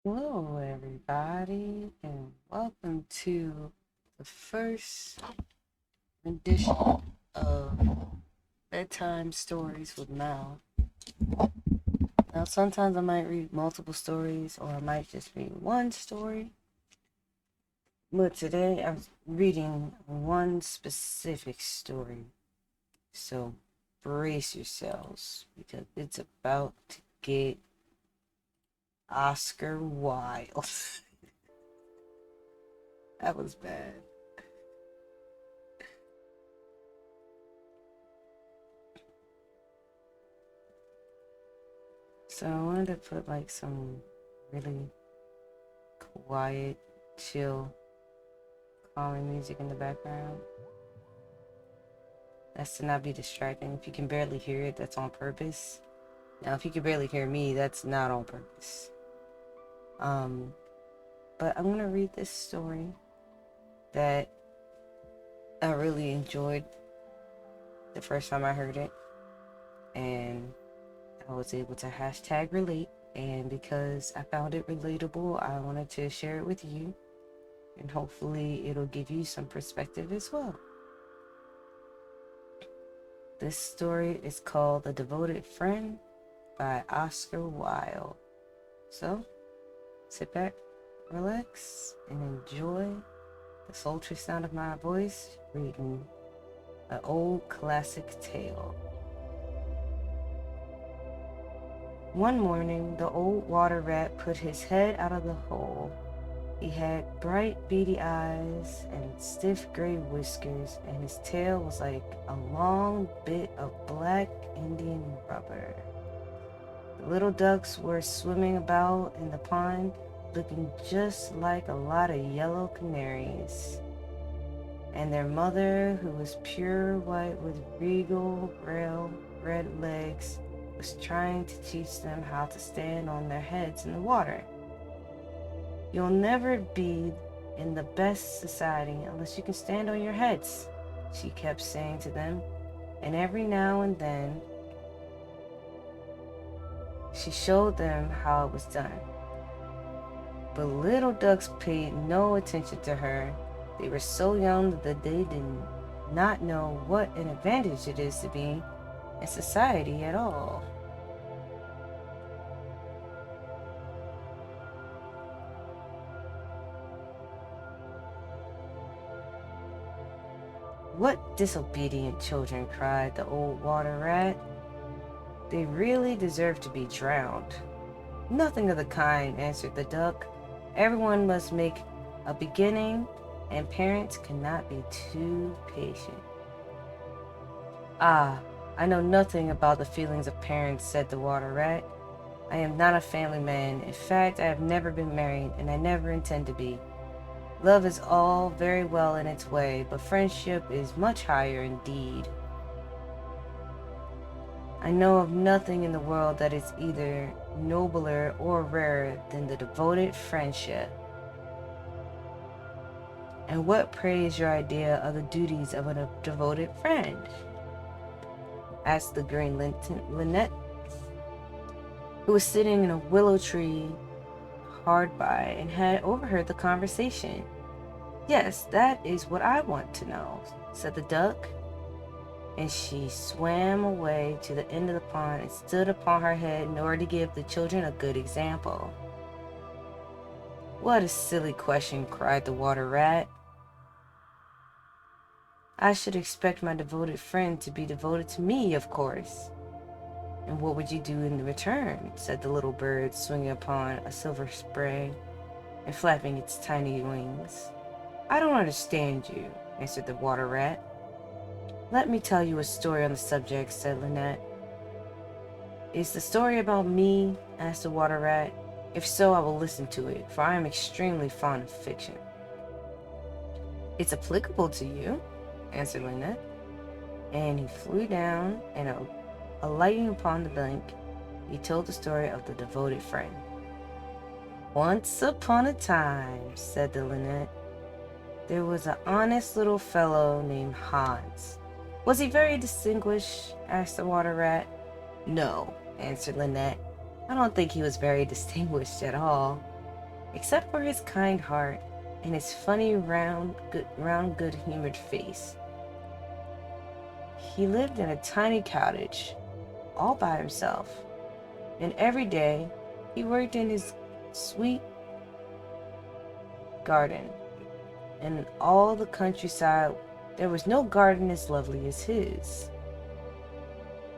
Hello, everybody, and welcome to the first rendition of Bedtime Stories with Mal. Now, sometimes I might read multiple stories, or I might just read one story, but today I'm reading one specific story. So, brace yourselves, because it's about to get Oscar Wilde. That was bad. So I wanted to put like some really quiet, chill, calming music in the background. That's to not be distracting. If you can barely hear it, that's on purpose. Now, if you can barely hear me, that's not on purpose. But I'm gonna read this story that I really enjoyed the first time I heard it, and I was able to hashtag relate. And because I found it relatable, I wanted to share it with you, and hopefully it'll give you some perspective as well. This story is called The Devoted Friend by Oscar Wilde. So, sit back, relax, and enjoy the sultry sound of my voice reading an old classic tale. One morning, the old water rat put his head out of the hole. He had bright, beady eyes and stiff gray whiskers, and his tail was like a long bit of black Indian rubber. The little ducks were swimming about in the pond, looking just like a lot of yellow canaries. And their mother, who was pure white with regal, pale, red legs, was trying to teach them how to stand on their heads in the water. You'll never be in the best society unless you can stand on your heads, she kept saying to them, and every now and then she showed them how it was done. But little ducks paid no attention to her. They were so young that they did not know what an advantage it is to be in society at all. What disobedient children, cried the old water rat. They really deserve to be drowned. Nothing of the kind, answered the duck. Everyone must make a beginning, and parents cannot be too patient. Ah, I know nothing about the feelings of parents, said the water rat. I am not a family man. In fact, I have never been married, and I never intend to be. Love is all very well in its way, but friendship is much higher indeed. I know of nothing in the world that is either nobler or rarer than the devoted friendship. And what, pray, is your idea of the duties of a devoted friend? Asked the green linnet, who was sitting in a willow tree hard by and had overheard the conversation. Yes, that is what I want to know, said the duck. And she swam away to the end of the pond and stood upon her head in order to give the children a good example. What a silly question, cried the water rat. I should expect my devoted friend to be devoted to me, of course. And what would you do in return? Said the little bird, swinging upon a silver spray and flapping its tiny wings. I don't understand you. answered the water rat. Let me tell you a story on the subject, said Lynette. Is the story about me? Asked the water rat. If so, I will listen to it, for I am extremely fond of fiction. It's applicable to you, answered Lynette. And he flew down, and alighting upon the bank, he told the story of the devoted friend. Once upon a time, said the Linnet, there was an honest little fellow named Hans. Was he very distinguished? Asked the water rat. No, answered Lynette. I don't think he was very distinguished at all, except for his kind heart and his funny, round, good-humored face. He lived in a tiny cottage, all by himself, and every day he worked in his sweet garden. And in all the countryside, there was no garden as lovely as his.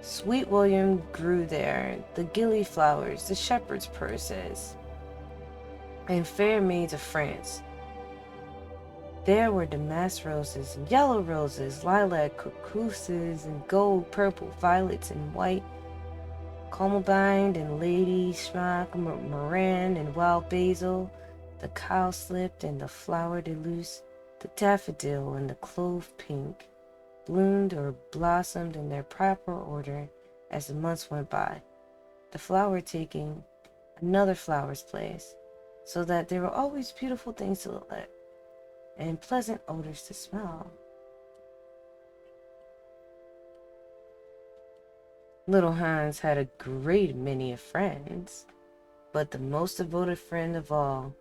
Sweet William grew there, the gilly flowers, the shepherd's purses, and fair maids of France. There were damask roses, and yellow roses, lilac crocuses, and gold, purple, violets, and white, columbine, and lady smock, moran, and wild basil, the cowslip, and the flower de luce, the daffodil, and the clove pink, bloomed or blossomed in their proper order as the months went by, the flower taking another flower's place, so that there were always beautiful things to look at and pleasant odors to smell. Little Hans had a great many of friends, but the most devoted friend of all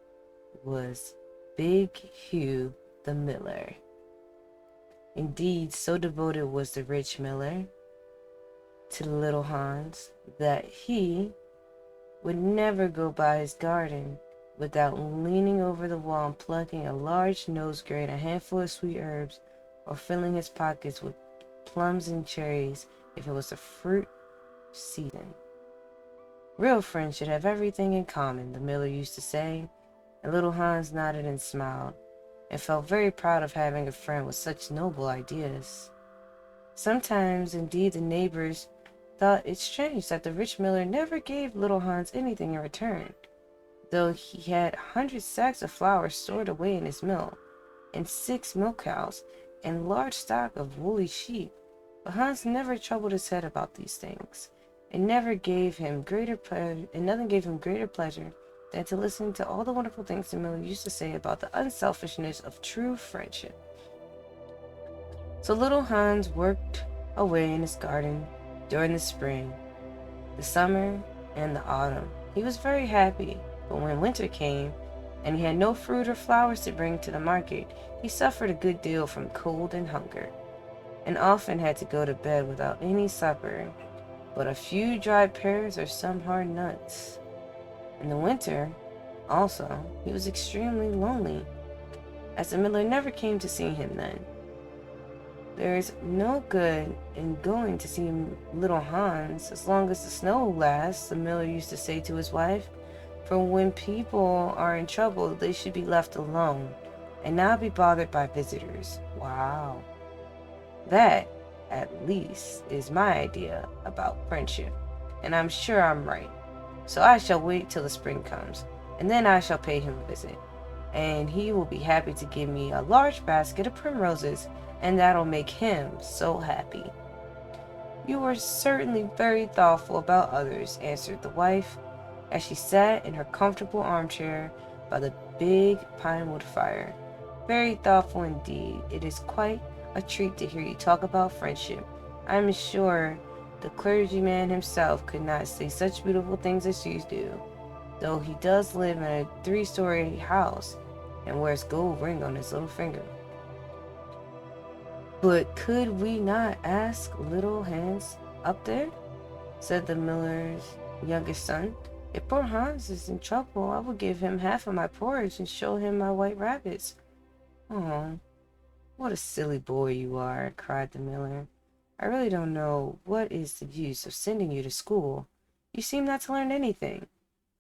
was Big Hugh the miller. Indeed, so devoted was the rich miller to little Hans that he would never go by his garden without leaning over the wall and plucking a large nosegay and a handful of sweet herbs, or filling his pockets with plums and cherries if it was the fruit season. Real friends should have everything in common, the miller used to say, and little Hans nodded and smiled, and felt very proud of having a friend with such noble ideas. Sometimes, indeed, the neighbors thought it strange that the rich miller never gave little Hans anything in return, though he had 100 sacks of flour stored away in his mill, and 6 milk cows, and large stock of woolly sheep. But Hans never troubled his head about these things, and nothing gave him greater pleasure than to listen to all the wonderful things the miller used to say about the unselfishness of true friendship. So little Hans worked away in his garden during the spring, the summer, and the autumn. He was very happy, but when winter came, and he had no fruit or flowers to bring to the market, he suffered a good deal from cold and hunger, and often had to go to bed without any supper, but a few dried pears or some hard nuts. In the winter, also, he was extremely lonely, as the miller never came to see him then. There is no good in going to see little Hans as long as the snow lasts, the miller used to say to his wife, for when people are in trouble, they should be left alone and not be bothered by visitors. Wow. That, at least, is my idea about friendship, and I'm sure I'm right. So I shall wait till the spring comes, and then I shall pay him a visit, and he will be happy to give me a large basket of primroses, and that'll make him so happy. You are certainly very thoughtful about others, answered the wife, as she sat in her comfortable armchair by the big pinewood fire. Very thoughtful indeed. It is quite a treat to hear you talk about friendship. I am sure the clergyman himself could not say such beautiful things as you do, though he does live in a 3-story house and wears a gold ring on his little finger. But could we not ask little Hans up there? Said the miller's youngest son. If poor Hans is in trouble, I will give him half of my porridge and show him my white rabbits. Oh, what a silly boy you are, cried the miller. I really don't know what is the use of sending you to school. You seem not to learn anything.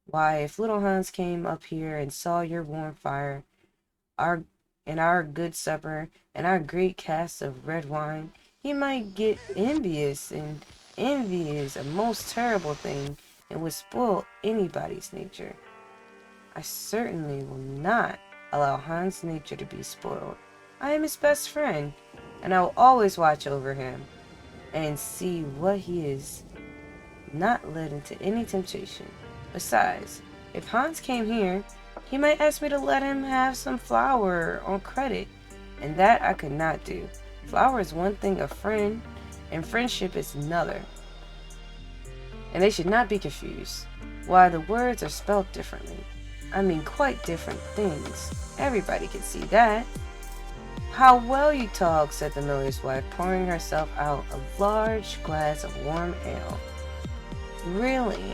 Why, if little Hans came up here and saw your warm fire, our and our good supper and our great cask of red wine, he might get envious, and envy is a most terrible thing and would spoil anybody's nature. I certainly will not allow Hans' nature to be spoiled. I am his best friend, and I will always watch over him and see what he is not led into any temptation. Besides, if Hans came here, he might ask me to let him have some flour on credit, and that I could not do. Flour is one thing, a friend, and friendship is another, and they should not be confused. Why, the words are spelled differently. I mean, quite different things. Everybody can see that. How well you talk, said the miller's wife, pouring herself out a large glass of warm ale. Really,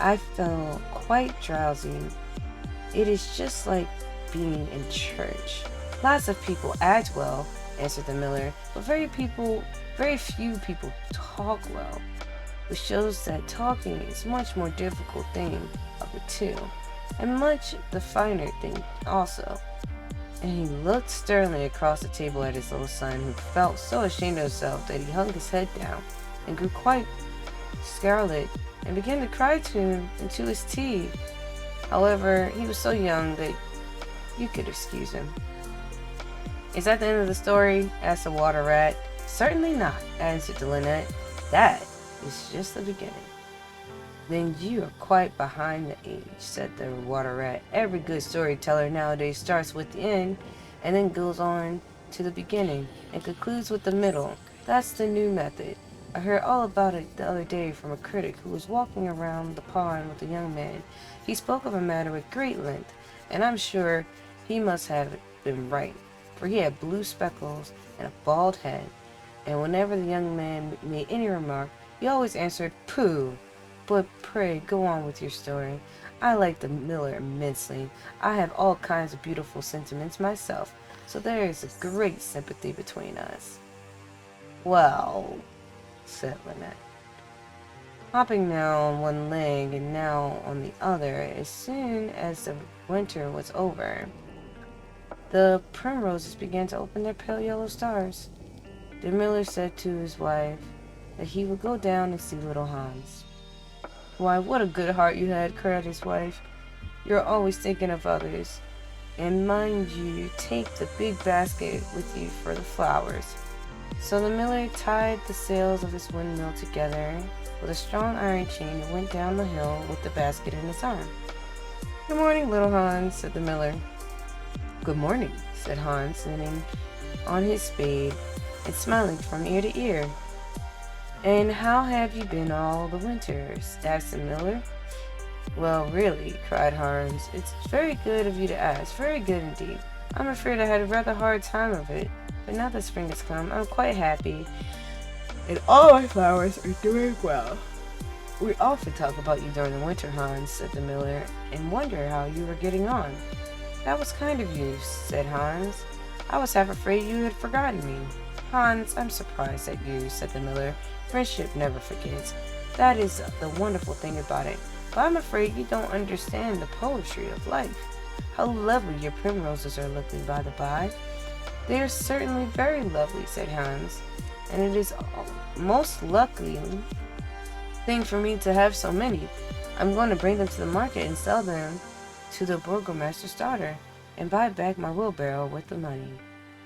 I feel quite drowsy. It is just like being in church. Lots of people act well, answered the miller, but very few people talk well, which shows that talking is much more difficult thing of the two, and much the finer thing also. And he looked sternly across the table at his little son, who felt so ashamed of himself that he hung his head down and grew quite scarlet and began to cry to him into his tea. However, he was so young that you could excuse him. Is that the end of the story? Asked the water rat. Certainly not, answered the linnet. That is just the beginning. Then you are quite behind the age, said the water rat. Every good storyteller nowadays starts with the end and then goes on to the beginning and concludes with the middle. That's the new method. I heard all about it the other day from a critic who was walking around the pond with a young man. He spoke of a matter with great length, and I'm sure he must have been right, for he had blue speckles and a bald head, and whenever the young man made any remark, he always answered, "Pooh! But pray go on with your story. I like the miller immensely. I have all kinds of beautiful sentiments myself, so there is a great sympathy between us." "Well," said Lynette, hopping now on one leg and now on the other, as soon as the winter was over, the primroses began to open their pale yellow stars. The miller said to his wife that he would go down and see little Hans. "Why, what a good heart you had," cried his wife. "You're always thinking of others. And mind you take the big basket with you for the flowers." So the miller tied the sails of his windmill together with a strong iron chain and went down the hill with the basket in his arm. "Good morning, little Hans," said the miller. "Good morning," said Hans, leaning on his spade and smiling from ear to ear. "And how have you been all the winter?" asked the miller. "Well, really," cried Hans, "it's very good of you to ask, very good indeed. I'm afraid I had a rather hard time of it, but now that spring has come, I'm quite happy, and all my flowers are doing well." "We often talk about you during the winter, Hans," said the miller, "and wonder how you were getting on." "That was kind of you," said Hans. "I was half afraid you had forgotten me." "Hans, I'm surprised at you," said the miller. "Friendship never forgets. That is the wonderful thing about it. But I'm afraid you don't understand the poetry of life. How lovely your primroses are looking, by the by." "They are certainly very lovely," said Hans, "and it is a most lucky thing for me to have so many. I'm going to bring them to the market and sell them to the burgomaster's daughter, and buy back my wheelbarrow with the money."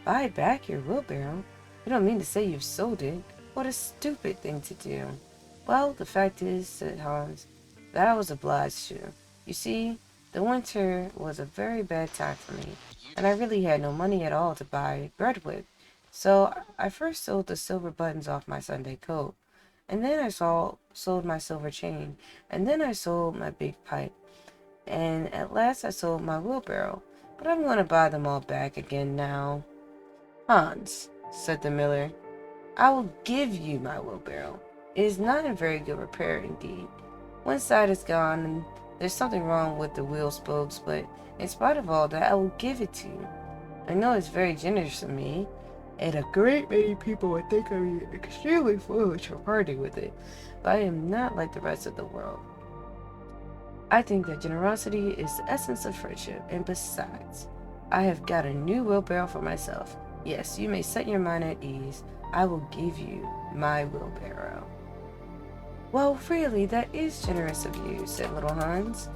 "Buy back your wheelbarrow? You don't mean to say you've sold it? What a stupid thing to do." "Well, the fact is," said Hans, "that I was obliged to. You see, the winter was a very bad time for me, and I really had no money at all to buy bread with. So I first sold the silver buttons off my Sunday coat, and then I sold my silver chain, and then I sold my big pipe, and at last I sold my wheelbarrow. But I'm going to buy them all back again now." "Hans," said the miller, "I will give you my wheelbarrow. It is not in very good repair indeed. One side is gone, and there's something wrong with the wheel spokes, but in spite of all that, I will give it to you. I know it's very generous of me, and a great many people would think of me extremely foolish for parting with it, but I am not like the rest of the world. I think that generosity is the essence of friendship, and besides, I have got a new wheelbarrow for myself. Yes, you may set your mind at ease. I will give you my wheelbarrow." "Well, really, that is generous of you," said little Hans,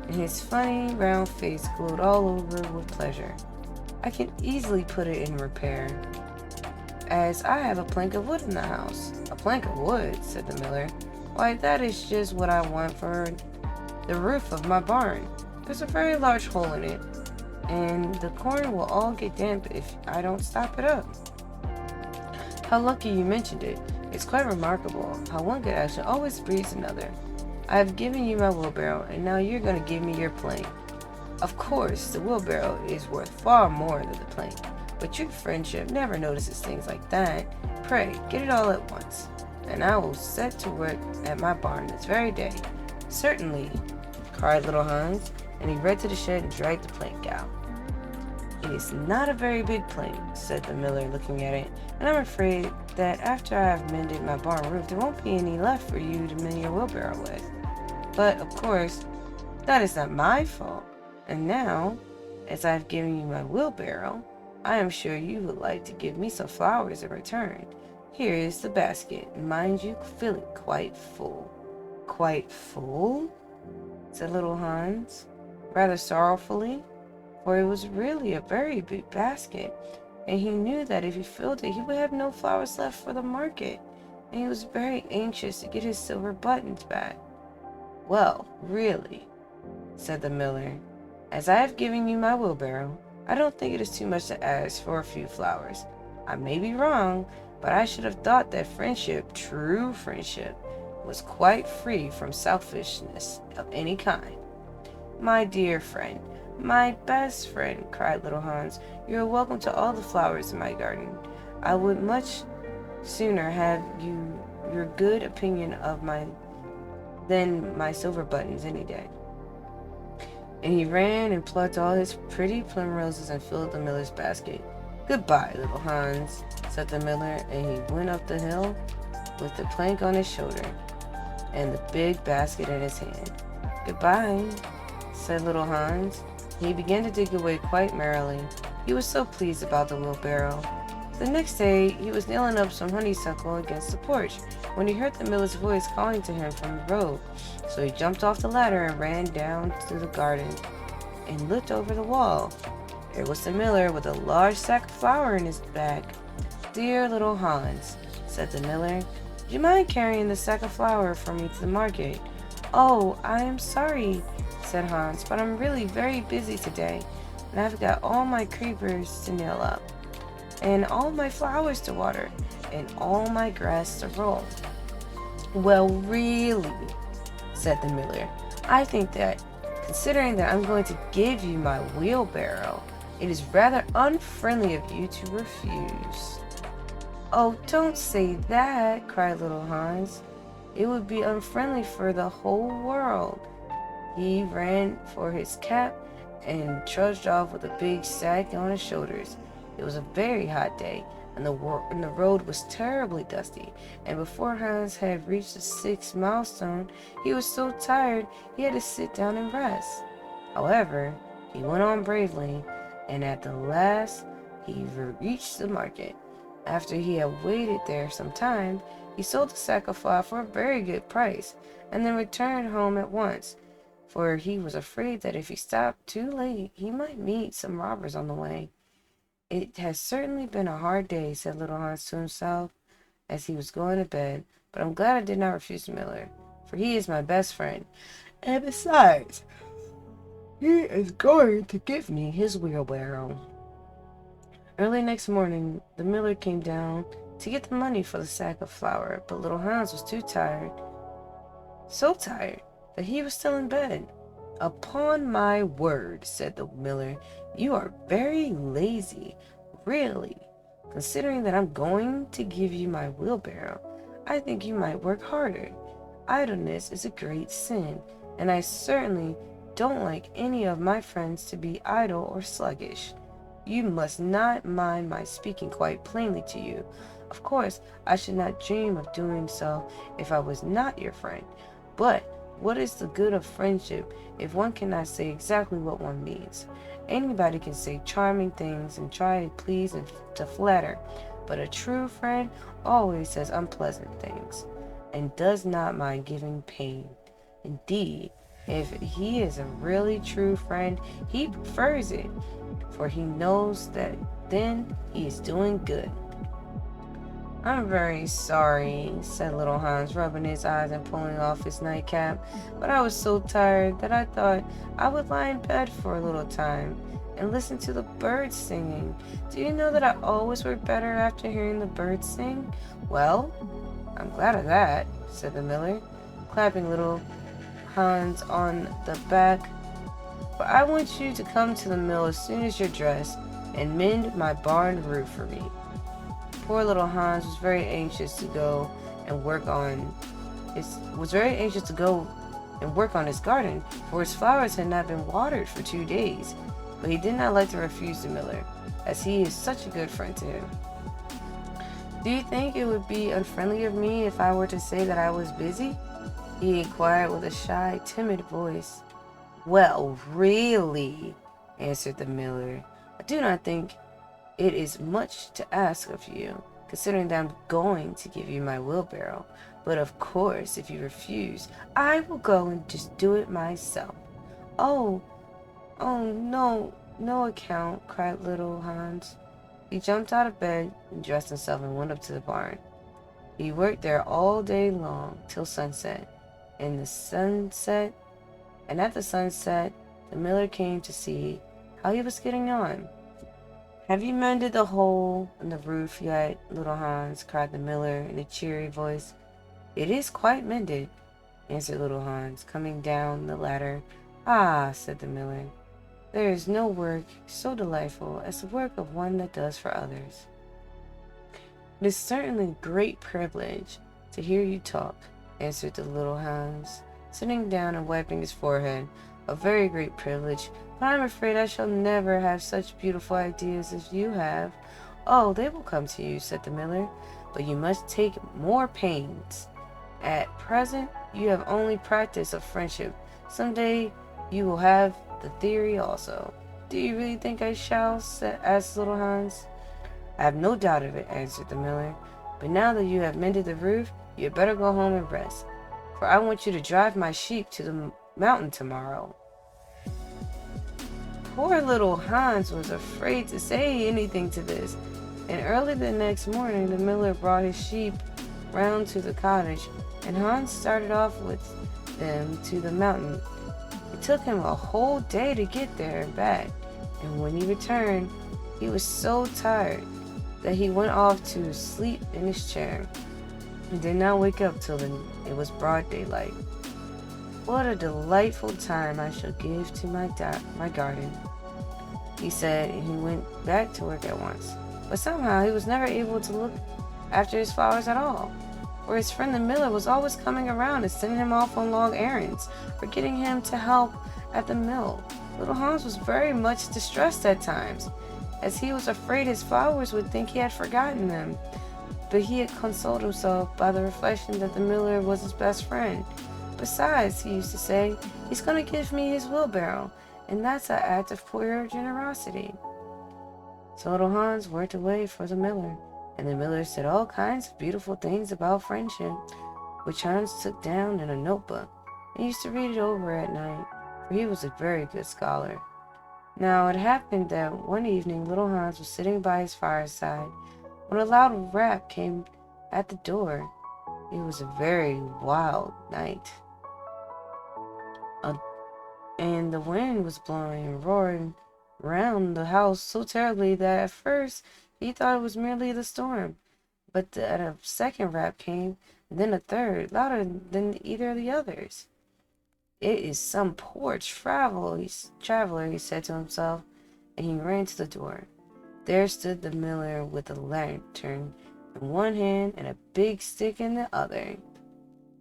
and his funny round face glowed all over with pleasure. "I can easily put it in repair, as I have a plank of wood in the house." "A plank of wood?" said the miller. "Why, that is just what I want for the roof of my barn. There's a very large hole in it, and the corn will all get damp if I don't stop it up." "How lucky you mentioned it. It's quite remarkable how one good action always breeds another. I have given you my wheelbarrow, and now you're going to give me your plank. Of course, the wheelbarrow is worth far more than the plank, but your friendship never notices things like that. Pray, get it all at once, and I will set to work at my barn this very day." "Certainly," cried little Hans, and he ran to the shed and dragged the plank out. "It is not a very big plank," said the miller, looking at it, "and I'm afraid that after I have mended my barn roof, there won't be any left for you to mend your wheelbarrow with. But, of course, that is not my fault. And now, as I have given you my wheelbarrow, I am sure you would like to give me some flowers in return. Here is the basket. Mind you, fill it quite full." "Quite full?" said little Hans, rather sorrowfully, for it was really a very big basket, and he knew that if he filled it, he would have no flowers left for the market, and he was very anxious to get his silver buttons back. "Well, really," said the miller, "as I have given you my wheelbarrow, I don't think it is too much to ask for a few flowers. I may be wrong, but I should have thought that friendship, true friendship, was quite free from selfishness of any kind." "My dear friend, my best friend," cried little Hans, "you are welcome to all the flowers in my garden. I would much sooner have your good opinion of my than my silver buttons any day." And he ran and plucked all his pretty primroses and filled the miller's basket. "Goodbye, little Hans," said the miller, and he went up the hill with the plank on his shoulder and the big basket in his hand. "Goodbye," said little Hans. He began to dig away quite merrily. He was so pleased about the wheelbarrow. The next day he was nailing up some honeysuckle against the porch when he heard the miller's voice calling to him from the road. So he jumped off the ladder and ran down to the garden and looked over the wall. There was the miller with a large sack of flour in his bag. "Dear little Hans," said the miller, "do you mind carrying the sack of flour for me to the market?" "Oh, I am sorry," said Hans, "but I'm really very busy today, and I've got all my creepers to nail up, and all my flowers to water, and all my grass to roll." "Well, really," said the miller, "I think that, considering that I'm going to give you my wheelbarrow, it is rather unfriendly of you to refuse." "Oh, don't say that," cried little Hans. "It would be unfriendly for the whole world." He ran for his cap and trudged off with a big sack on his shoulders. It was a very hot day, and the road was terribly dusty, and before Hans had reached the 6th milestone, he was so tired he had to sit down and rest. However, he went on bravely, and at the last he reached the market. After he had waited there some time, he sold the sack of flour for a very good price, and then returned home at once, for he was afraid that if he stopped too late, he might meet some robbers on the way. "It has certainly been a hard day," said little Hans to himself as he was going to bed, "but I'm glad I did not refuse the miller, for he is my best friend, and besides, he is going to give me his wheelbarrow." Early next morning, the miller came down to get the money for the sack of flour, but little Hans was too tired, so tired, that he was still in bed. "Upon my word," said the miller, "you are very lazy. Really, considering that I'm going to give you my wheelbarrow, I think you might work harder. Idleness is a great sin, and I certainly don't like any of my friends to be idle or sluggish. You must not mind my speaking quite plainly to you. Of course, I should not dream of doing so if I was not your friend, but what is the good of friendship if one cannot say exactly what one means? Anybody can say charming things and try to please and to flatter, but a true friend always says unpleasant things and does not mind giving pain. Indeed, if he is a really true friend, he prefers it, for he knows that then he is doing good. I'm very sorry, said little Hans, rubbing his eyes and pulling off his nightcap, but I was so tired that I thought I would lie in bed for a little time and listen to the birds singing. Do you know that I always work better after hearing the birds sing? Well, I'm glad of that, said the miller, clapping little Hans on the back. But I want you to come to the mill as soon as you're dressed and mend my barn roof for me. Poor little Hans was very anxious to go and work on his garden, for his flowers had not been watered for 2 days. But he did not like to refuse the miller, as he is such a good friend to him. Do you think it would be unfriendly of me if I were to say that I was busy? He inquired with a shy, timid voice. Well, really, answered the miller, I do not think it is much to ask of you, considering that I'm going to give you my wheelbarrow. But of course, if you refuse, I will go and just do it myself. Oh, no, no account, cried little Hans. He jumped out of bed and dressed himself and went up to the barn. He worked there all day long till sunset. And at the sunset, the miller came to see how he was getting on. Have you mended the hole in the roof yet, little Hans? Cried the miller in a cheery voice. It is quite mended, answered little Hans, coming down the ladder. Ah, said the miller, there is no work so delightful as the work of one that does for others. It is certainly a great privilege to hear you talk, answered the little Hans, sitting down and wiping his forehead. A very great privilege, but I am afraid I shall never have such beautiful ideas as you have. Oh, they will come to you, said the miller, but you must take more pains. At present, you have only practice of friendship. Some day you will have the theory also. Do you really think I shall? Asked little Hans. I have no doubt of it, answered the miller. But now that you have mended the roof, you had better go home and rest, for I want you to drive my sheep to the mountain tomorrow. Poor little Hans was afraid to say anything to this, and early the next morning the miller brought his sheep round to the cottage, and Hans started off with them to the mountain. It took him a whole day to get there and back, and when he returned, he was so tired that he went off to sleep in his chair and did not wake up till it was broad daylight. What a delightful time I shall give to my garden, he said, and he went back to work at once. But somehow he was never able to look after his flowers at all, for his friend the miller was always coming around and sending him off on long errands, or getting him to help at the mill. Little Hans was very much distressed at times, as he was afraid his flowers would think he had forgotten them. But he had consoled himself by the reflection that the miller was his best friend. Besides, he used to say, he's going to give me his wheelbarrow, and that's an act of pure generosity. So little Hans went away for the miller, and the miller said all kinds of beautiful things about friendship, which Hans took down in a notebook and used to read it over at night, for he was a very good scholar. Now it happened that one evening little Hans was sitting by his fireside when a loud rap came at the door. It was a very wild night, and the wind was blowing and roaring round the house so terribly that at first he thought it was merely the storm. But a second rap came, and then a third, louder than either of the others. It is some poor traveler, he said to himself, and he ran to the door. There stood the miller with a lantern in one hand and a big stick in the other.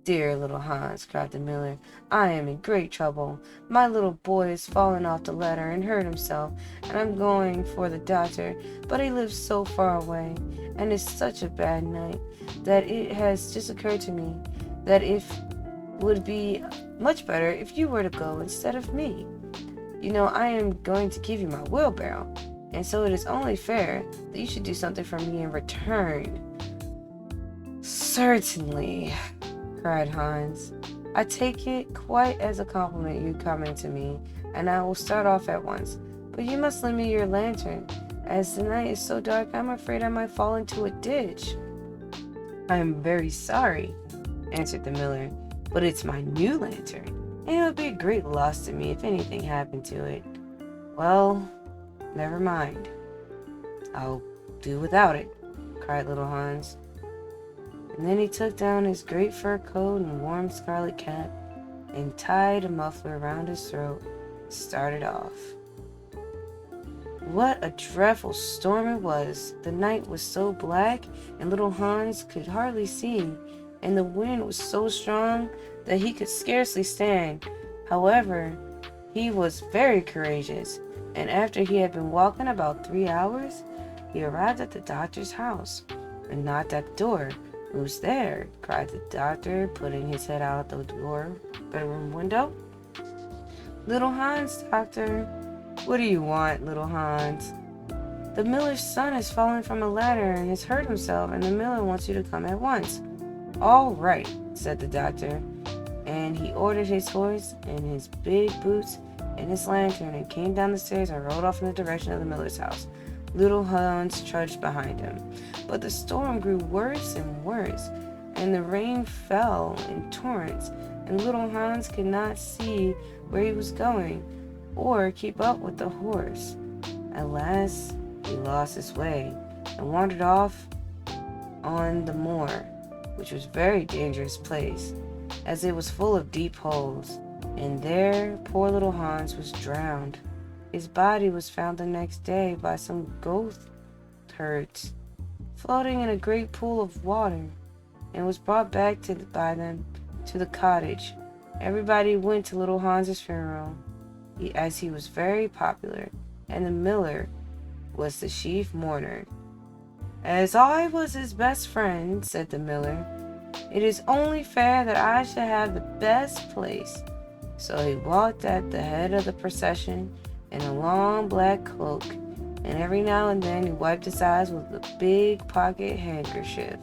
Dear little Hans, cried the miller, I am in great trouble. My little boy has fallen off the ladder and hurt himself, and I'm going for the doctor, but he lives so far away, and it's such a bad night, that it has just occurred to me that if would be much better if you were to go instead of me. You know, I am going to give you my wheelbarrow, and so it is only fair that you should do something for me in return." "Certainly," cried Hans. "I take it quite as a compliment you coming to me, and I will start off at once. But you must lend me your lantern. As the night is so dark, I'm afraid I might fall into a ditch." "I am very sorry," answered the miller, "but it's my new lantern, and it would be a great loss to me if anything happened to it." "Well, never mind. I'll do without it," cried little Hans. And then he took down his great fur coat and warm scarlet cap and tied a muffler around his throat and started off. What a dreadful storm it was! The night was so black and little Hans could hardly see, and the wind was so strong that he could scarcely stand. However, he was very courageous, and after he had been walking about 3 hours, he arrived at the doctor's house and knocked at the door. "Who's there?" cried the doctor, putting his head out the bedroom window. "Little Hans, doctor." "What do you want, little Hans?" "The miller's son has fallen from a ladder and has hurt himself, and the miller wants you to come at once." "All right," said the doctor, and he ordered his horse and his big boots and his lantern and came down the stairs and rode off in the direction of the miller's house. Little Hans trudged behind him. But the storm grew worse and worse, and the rain fell in torrents, and little Hans could not see where he was going or keep up with the horse. At last he lost his way and wandered off on the moor, which was a very dangerous place, as it was full of deep holes, and there poor little Hans was drowned. His body was found the next day by some goatherds, floating in a great pool of water, and was brought back by them to the cottage. Everybody went to little Hans's funeral, as he was very popular, and the miller was the chief mourner. "As I was his best friend," said the miller, "it is only fair that I should have the best place." So he walked at the head of the procession in a long black cloak, and every now and then he wiped his eyes with a big pocket handkerchief.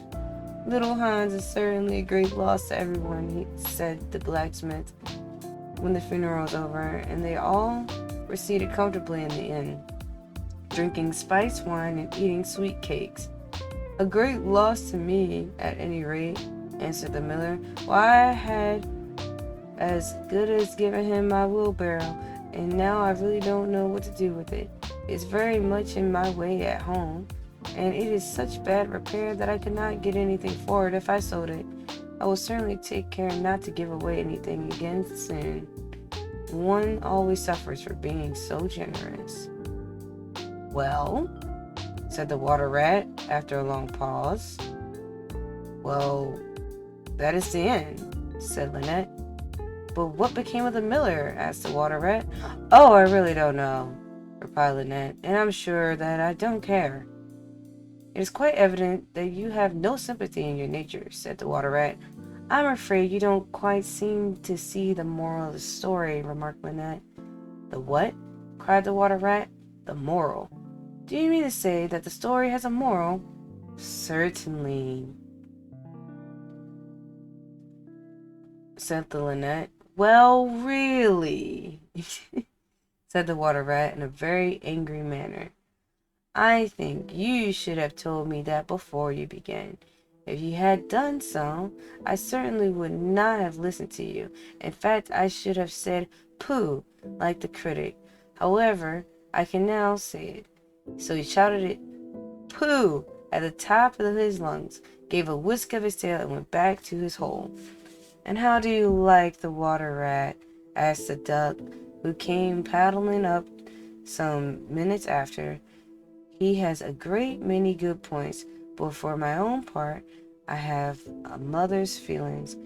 "Little Hans is certainly a great loss to everyone," said the blacksmith when the funeral was over, and they all were seated comfortably in the inn, drinking spiced wine and eating sweet cakes. "A great loss to me, at any rate," answered the miller. "Why, I had as good as given him my wheelbarrow, and now I really don't know what to do with it. It's very much in my way at home, and it is such bad repair that I could not get anything for it if I sold it. I will certainly take care not to give away anything again soon. One always suffers for being so generous." "Well," said the water rat after a long pause. "Well, that is the end," said Lynette. "But what became of the miller?" asked the water rat. "Oh, I really don't know," replied Lynette, "and I'm sure that I don't care." "It is quite evident that you have no sympathy in your nature," said the water rat. "I'm afraid you don't quite seem to see the moral of the story," remarked Lynette. "The what?" cried the water rat. "The moral. Do you mean to say that the story has a moral?" "Certainly," said the Lynette. "Well, really," said the water rat in a very angry manner. "I think you should have told me that before you began. If you had done so, I certainly would not have listened to you. In fact, I should have said pooh, like the critic. However, I can now say it." So he shouted it pooh at the top of his lungs, gave a whisk of his tail, and went back to his hole. "And how do you like the water rat?" asked the duck, who came paddling up some minutes after. "He has a great many good points, but for my own part, I have a mother's feelings,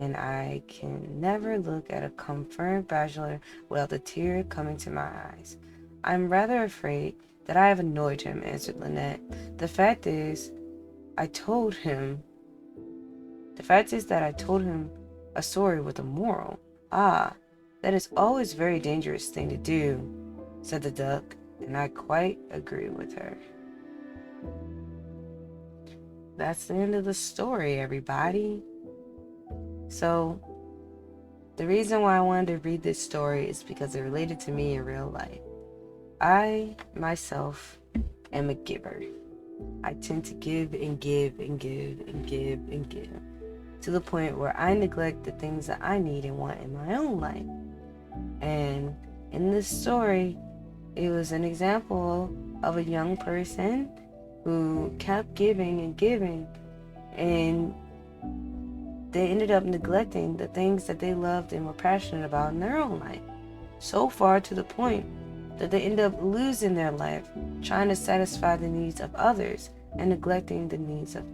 and I can never look at a confirmed bachelor without a tear coming to my eyes. I'm rather afraid that I have annoyed him," answered Lynette. The fact is that I told him a story with a moral. Ah, that is always a very dangerous thing to do, said the duck, and I quite agree with her. That's the end of the story, everybody. So, the reason why I wanted to read this story is because it related to me in real life. I, myself, am a giver. I tend to give and give and give and give and give to the point where I neglect the things that I need and want in my own life. And in this story, it was an example of a young person who kept giving and giving, and they ended up neglecting the things that they loved and were passionate about in their own life. So far to the point that they end up losing their life trying to satisfy the needs of others and neglecting the needs of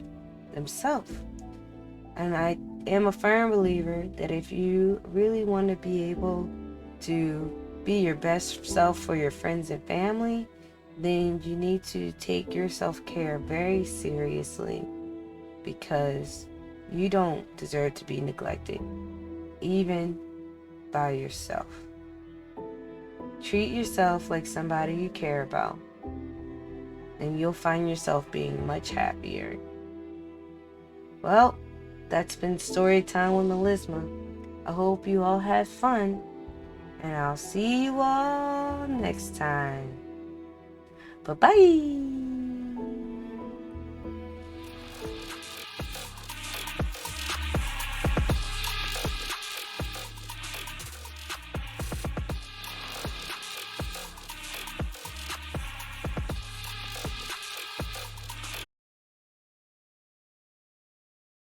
themselves. And I am a firm believer that if you really want to be able to be your best self for your friends and family, then you need to take your self-care very seriously, because you don't deserve to be neglected, even by yourself. Treat yourself like somebody you care about, and you'll find yourself being much happier. Well, that's been story time with Malizma. I hope you all had fun, and I'll see you all next time. Bye-bye.